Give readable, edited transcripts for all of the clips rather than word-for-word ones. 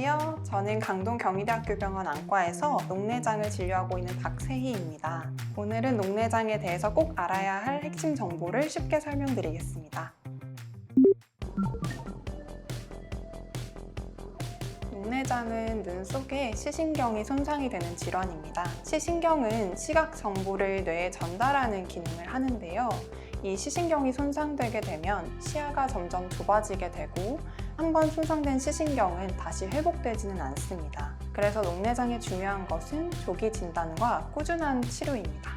안녕하세요. 저는 강동 경희대학교 병원 안과에서 녹내장을 진료하고 있는 박세희입니다. 오늘은 녹내장에 대해서 꼭 알아야 할 핵심 정보를 쉽게 설명드리겠습니다. 녹내장은 눈 속에 시신경이 손상이 되는 질환입니다. 시신경은 시각 정보를 뇌에 전달하는 기능을 하는데요. 이 시신경이 손상되게 되면 시야가 점점 좁아지게 되고 한번 손상된 시신경은 다시 회복되지는 않습니다. 그래서 녹내장의 중요한 것은 조기 진단과 꾸준한 치료입니다.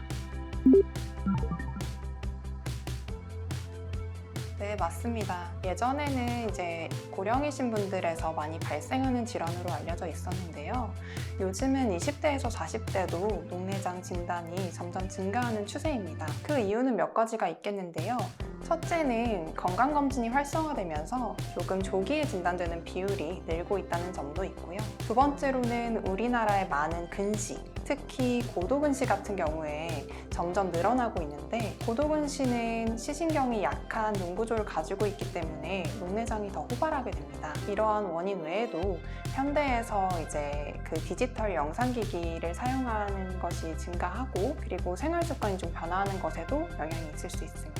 네, 맞습니다. 예전에는 고령이신 분들에서 많이 발생하는 질환으로 알려져 있었는데요. 요즘은 20대에서 40대도 녹내장 진단이 점점 증가하는 추세입니다. 그 이유는 몇 가지가 있겠는데요. 첫째는 건강검진이 활성화되면서 조금 조기에 진단되는 비율이 늘고 있다는 점도 있고요. 두 번째로는 우리나라의 많은 근시, 특히 고도근시 같은 경우에 점점 늘어나고 있는데, 고도근시는 시신경이 약한 눈 구조를 가지고 있기 때문에 녹내장이 더 호발하게 됩니다. 이러한 원인 외에도 현대에서 그 디지털 영상기기를 사용하는 것이 증가하고, 그리고 생활 습관이 좀 변화하는 것에도 영향이 있을 수 있습니다.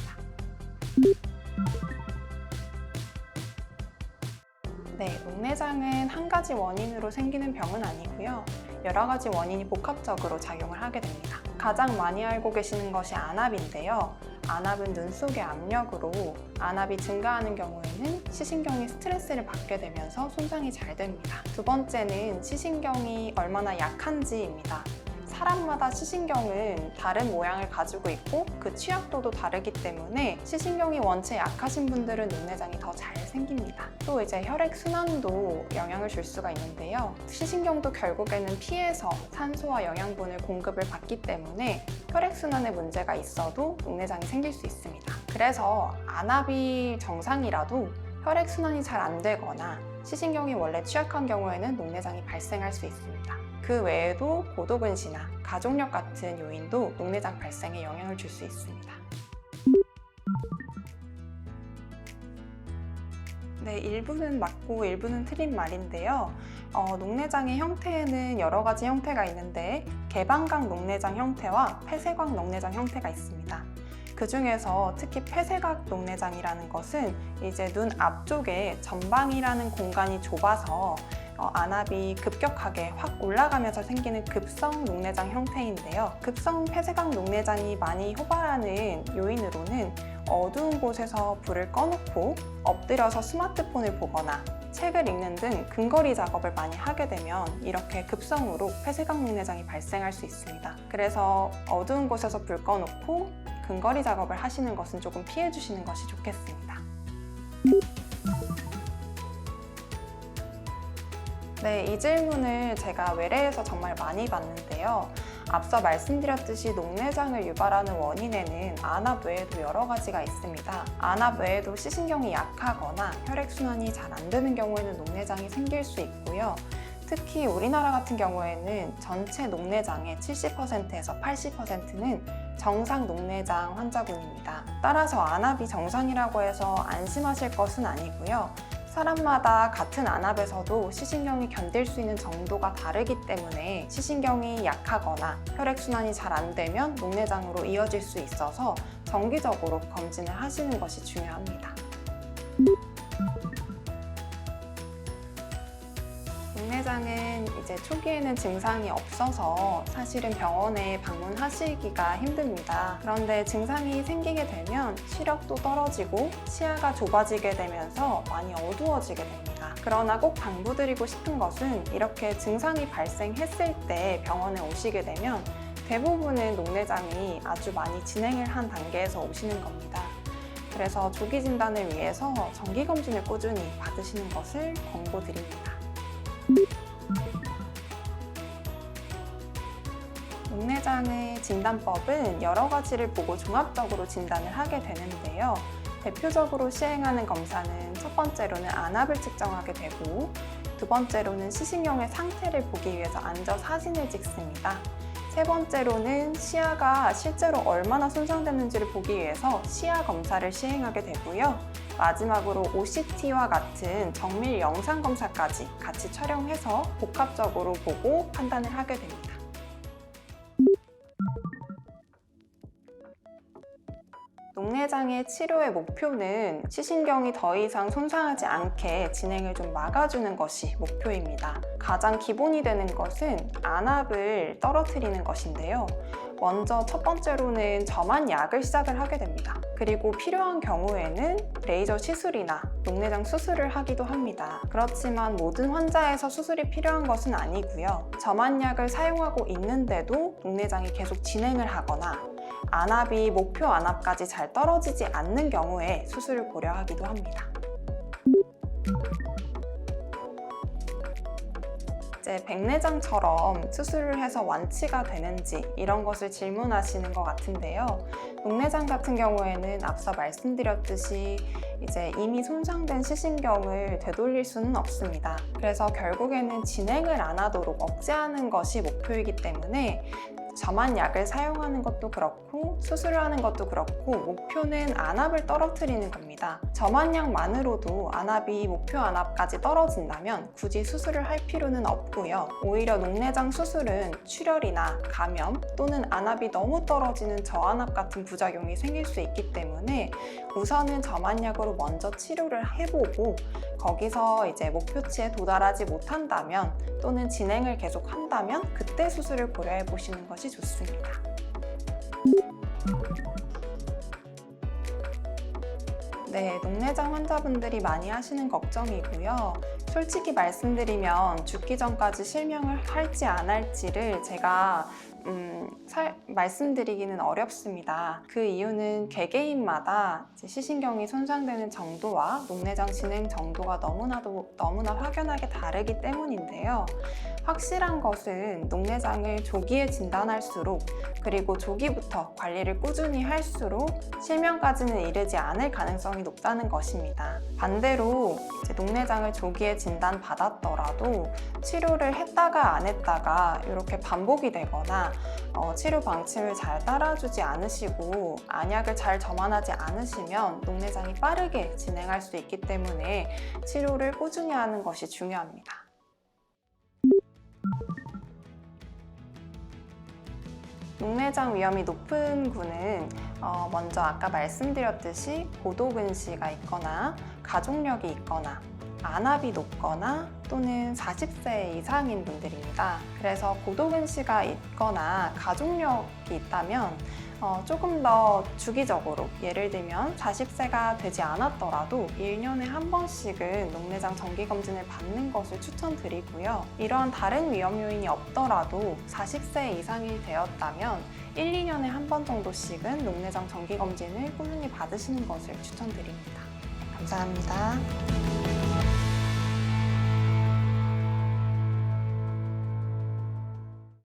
네, 녹내장은 한 가지 원인으로 생기는 병은 아니고요. 여러 가지 원인이 복합적으로 작용을 하게 됩니다. 가장 많이 알고 계시는 것이 안압인데요. 안압은 눈 속의 압력으로, 안압이 증가하는 경우에는 시신경이 스트레스를 받게 되면서 손상이 잘 됩니다. 두 번째는 시신경이 얼마나 약한지입니다. 사람마다 시신경은 다른 모양을 가지고 있고 그 취약도도 다르기 때문에 시신경이 원체 약하신 분들은 녹내장이 더 잘 생깁니다. 또 혈액순환도 영향을 줄 수가 있는데요. 시신경도 결국에는 피에서 산소와 영양분을 공급을 받기 때문에 혈액순환에 문제가 있어도 녹내장이 생길 수 있습니다. 그래서 안압이 정상이라도 혈액순환이 잘 안 되거나 시신경이 원래 취약한 경우에는 녹내장이 발생할 수 있습니다. 그 외에도 고도근시나 가족력 같은 요인도 녹내장 발생에 영향을 줄 수 있습니다. 네, 일부는 맞고 일부는 틀린 말인데요. 녹내장의 형태에는 여러 가지 형태가 있는데 개방각 녹내장 형태와 폐쇄각 녹내장 형태가 있습니다. 그 중에서 특히 폐쇄각 녹내장이라는 것은 눈 앞쪽에 전방이라는 공간이 좁아서 안압이 급격하게 확 올라가면서 생기는 급성 녹내장 형태인데요. 급성 폐쇄각 녹내장이 많이 호발하는 요인으로는 어두운 곳에서 불을 꺼놓고 엎드려서 스마트폰을 보거나 책을 읽는 등 근거리 작업을 많이 하게 되면 이렇게 급성으로 폐쇄각 녹내장이 발생할 수 있습니다. 그래서 어두운 곳에서 불 꺼놓고 근거리 작업을 하시는 것은 조금 피해 주시는 것이 좋겠습니다. 네, 이 질문을 제가 외래에서 정말 많이 받는데요. 앞서 말씀드렸듯이 녹내장을 유발하는 원인에는 안압 외에도 여러 가지가 있습니다. 안압 외에도 시신경이 약하거나 혈액순환이 잘 안 되는 경우에는 녹내장이 생길 수 있고요. 특히 우리나라 같은 경우에는 전체 녹내장의 70%에서 80%는 정상 녹내장 환자군입니다. 따라서 안압이 정상이라고 해서 안심하실 것은 아니고요. 사람마다 같은 안압에서도 시신경이 견딜 수 있는 정도가 다르기 때문에 시신경이 약하거나 혈액순환이 잘 안 되면 녹내장으로 이어질 수 있어서 정기적으로 검진을 하시는 것이 중요합니다. 녹내장은 초기에는 증상이 없어서 사실은 병원에 방문하시기가 힘듭니다. 그런데 증상이 생기게 되면 시력도 떨어지고 시야가 좁아지게 되면서 많이 어두워지게 됩니다. 그러나 꼭 당부드리고 싶은 것은 이렇게 증상이 발생했을 때 병원에 오시게 되면 대부분은 녹내장이 아주 많이 진행을 한 단계에서 오시는 겁니다. 그래서 조기 진단을 위해서 정기검진을 꾸준히 받으시는 것을 권고드립니다. 녹내장의 진단법은 여러 가지를 보고 종합적으로 진단을 하게 되는데요. 대표적으로 시행하는 검사는 첫 번째로는 안압을 측정하게 되고, 두 번째로는 시신경의 상태를 보기 위해서 앉아 사진을 찍습니다. 세 번째로는 시야가 실제로 얼마나 손상됐는지를 보기 위해서 시야 검사를 시행하게 되고요. 마지막으로 OCT와 같은 정밀 영상 검사까지 같이 촬영해서 복합적으로 보고 판단을 하게 됩니다. 녹내장의 치료의 목표는 시신경이 더 이상 손상하지 않게 진행을 좀 막아주는 것이 목표입니다. 가장 기본이 되는 것은 안압을 떨어뜨리는 것인데요. 먼저 첫 번째로는 점한 약을 시작을 하게 됩니다. 그리고 필요한 경우에는 레이저 시술이나 녹내장 수술을 하기도 합니다. 그렇지만 모든 환자에서 수술이 필요한 것은 아니고요. 점한 약을 사용하고 있는데도 녹내장이 계속 진행을 하거나 안압이 목표 안압까지 잘 떨어지지 않는 경우에 수술을 고려하기도 합니다. 이제 백내장처럼 수술을 해서 완치가 되는지 이런 것을 질문하시는 것 같은데요. 녹내장 같은 경우에는 앞서 말씀드렸듯이 이제 이미 손상된 시신경을 되돌릴 수는 없습니다. 그래서 결국에는 진행을 안 하도록 억제하는 것이 목표이기 때문에 점한 약을 사용하는 것도 그렇고 수술을 하는 것도 그렇고 목표는 안압을 떨어뜨리는 겁니다. 점한 약만으로도 안압이 목표 안압까지 떨어진다면 굳이 수술을 할 필요는 없고요. 오히려 녹내장 수술은 출혈이나 감염 또는 안압이 너무 떨어지는 저안압 같은 부작용이 생길 수 있기 때문에 우선은 점한 약으로 먼저 치료를 해보고 거기서 이제 목표치에 도달하지 못한다면 또는 진행을 계속 한다면 그때 수술을 고려해 보시는 것이 좋습니다. 네, 녹내장 환자분들이 많이 하시는 걱정이고요. 솔직히 말씀드리면 죽기 전까지 실명을 할지 안 할지를 제가 말씀드리기는 어렵습니다. 그 이유는 개개인마다 시신경이 손상되는 정도와 녹내장 진행 정도가 너무나 확연하게 다르기 때문인데요. 확실한 것은 녹내장을 조기에 진단할수록 그리고 조기부터 관리를 꾸준히 할수록 실명까지는 이르지 않을 가능성이 높다는 것입니다. 반대로 녹내장을 조기에 진단받았더라도 치료를 했다가 안 했다가 이렇게 반복이 되거나 치료 방침을 잘 따라주지 않으시고 안약을 잘 점안하지 않으시면 녹내장이 빠르게 진행할 수 있기 때문에 치료를 꾸준히 하는 것이 중요합니다. 녹내장 위험이 높은 군은 먼저 아까 말씀드렸듯이 고도근시가 있거나 가족력이 있거나 안압이 높거나 또는 40세 이상인 분들입니다. 그래서 고도근시가 있거나 가족력이 있다면 조금 더 주기적으로 예를 들면 40세가 되지 않았더라도 1년에 한 번씩은 녹내장 정기검진을 받는 것을 추천드리고요. 이러한 다른 위험 요인이 없더라도 40세 이상이 되었다면 1, 2년에 한 번 정도씩은 녹내장 정기검진을 꾸준히 받으시는 것을 추천드립니다. 감사합니다.